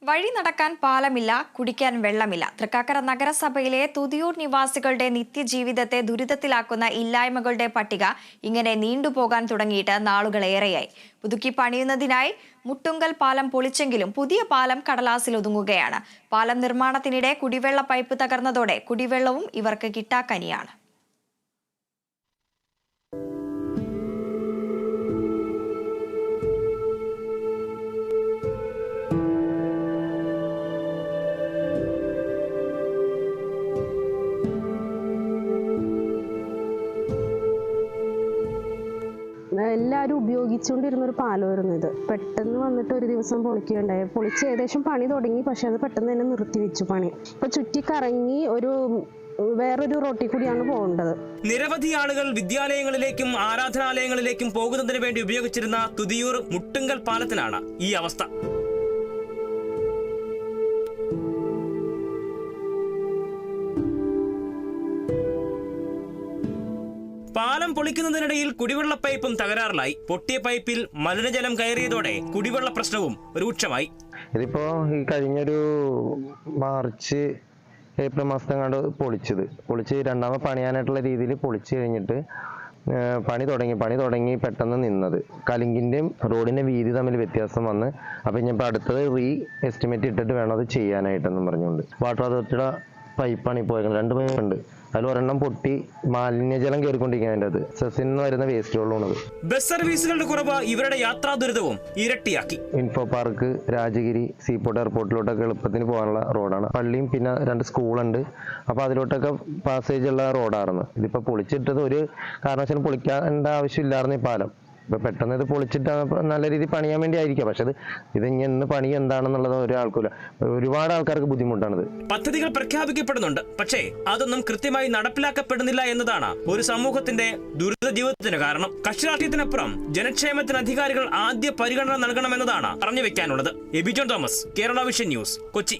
വഴി നടക്കാൻ പാലമില്ല, കുടിക്കാൻ വെള്ളമില്ല. തൃക്കാക്കര നഗരസഭയിലെ തുതിയൂർ നിവാസികളുടെ നിത്യജീവിതത്തെ ദുരിതത്തിലാക്കുന്ന ഇല്ലായ്മകളുടെ പട്ടിക ഇങ്ങനെ നീണ്ടുപോകാൻ തുടങ്ങിയിട്ട് നാളുകളേറെയായി. പുതുക്കി പണിയുന്നതിനായി മുട്ടുങ്കൽ പാലം പൊളിച്ചെങ്കിലും പുതിയ പാലം കടലാസിൽ ഒതുങ്ങുകയാണ്. പാലം നിർമ്മാണത്തിനിടെ കുടിവെള്ള പൈപ്പ് തകർന്നതോടെ കുടിവെള്ളവും ഇവർക്ക് കിട്ടാക്കനിയാണ്. എല്ലാവരും ഉപയോഗിച്ചുകൊണ്ടിരുന്ന ഒരു പാലമായിരുന്നു ഇത്. പെട്ടെന്ന് വന്നിട്ട് ഒരു ദിവസം പൊളിക്കുകയുണ്ടായി. പൊളിച്ച് ഏകദേശം പണി തുടങ്ങി, പക്ഷെ അത് പെട്ടെന്ന് തന്നെ നിർത്തിവെച്ചു പണി. ഇപ്പൊ ചുറ്റിക്കറങ്ങി വേറൊരു റോട്ടിൽ കൂടിയാണ് പോകേണ്ടത്. നിരവധി ആളുകൾ വിദ്യാലയങ്ങളിലേക്കും ആരാധനാലയങ്ങളിലേക്കും പോകുന്നതിന് വേണ്ടി ഉപയോഗിച്ചിരുന്ന തുതിയൂർ മുട്ടുങ്കൽ പാലത്തിനാണ് ഈ അവസ്ഥ. പാലം പൊളിക്കുന്നതിനിടയിൽ കുടിവെള്ള പൈപ്പും തകരാറിലായി. പൊട്ടിയ പൈപ്പിൽ മലിനജലം കയറിയതോടെ കുടിവെള്ള പ്രശ്നവും രൂക്ഷമായി. ഇതിപ്പോ ഈ കഴിഞ്ഞൊരു മാർച്ച് ഏപ്രിൽ മാസത്തെങ്ങാണ്ട് പൊളിച്ച് രണ്ടാമത് പണിയാനായിട്ടുള്ള രീതിയിൽ പൊളിച്ച് കഴിഞ്ഞിട്ട് പണി തുടങ്ങി പെട്ടെന്ന് നിന്നത്. കലിങ്കിന്റെയും റോഡിന്റെ വീതി തമ്മിൽ വ്യത്യാസം വന്ന് അപ്പൊ ഇനിയിപ്പോൾ അടുത്തത് എസ്റ്റിമേറ്റ് ഇട്ടിട്ട് വേണം അത് ചെയ്യാനായിട്ടെന്നും പറഞ്ഞുകൊണ്ട് വാട്ടർ അതോറിറ്റിയുടെ പൈപ്പാണ് ഇപ്പോൾ രണ്ട് പൈപ്പുണ്ട്. അതിൽ ഒരെണ്ണം പൊട്ടി മാലിന്യജലം കയറിക്കൊണ്ടിരിക്കുന്നതിൻ്റെ അത് സെസിന്ന് വരുന്ന വേസ്റ്റ് വെള്ളമാണത്. ബസ് സർവീസുകളുടെ കുറവ് ഇവരുടെ യാത്രാ ദുരിതവും ഇരട്ടിയാക്കി. ഇൻഫോ പാർക്ക്, രാജഗിരി, സീപോർട്ട് എയർപോർട്ടിലോട്ടൊക്കെ എളുപ്പത്തിന് പോകാനുള്ള റോഡാണ്. പള്ളിയും പിന്നെ 2 സ്കൂളുണ്ട്. അപ്പോൾ അതിലോട്ടൊക്കെ പാസേജ് ഉള്ള റോഡായിരുന്നു. ഇതിപ്പോൾ പൊളിച്ചിട്ടത് ഒരു കാരണവശാലും പൊളിക്കേണ്ട ആവശ്യമില്ലായിരുന്നു ഈ പാലം. ഇപ്പൊ പെട്ടെന്ന് ഇത് പൊളിച്ചിട്ട് നല്ല രീതിയിൽ പണിയാൻ വേണ്ടി ആയിരിക്കാം. പക്ഷെ ഇത് ഇന്ന് പണി എന്താണെന്നുള്ളത് ഒരാൾക്കില്ല. ഒരുപാട് ആൾക്കാർക്ക് ബുദ്ധിമുട്ടാണിത്. പദ്ധതികൾ പ്രഖ്യാപിക്കപ്പെടുന്നുണ്ട്, പക്ഷേ അതൊന്നും കൃത്യമായി നടപ്പിലാക്കപ്പെടുന്നില്ല എന്നതാണ് ഒരു സമൂഹത്തിന്റെ ദുരിത ജീവിതത്തിന് കാരണം. കക്ഷി രാഷ്ട്രീയത്തിനപ്പുറം ജനക്ഷേമത്തിന് അധികാരികൾ ആദ്യ പരിഗണന നൽകണമെന്നതാണ് പറഞ്ഞു വെക്കാനുള്ളത്. Ebijohn Thomas, Kerala vision news, Kochi.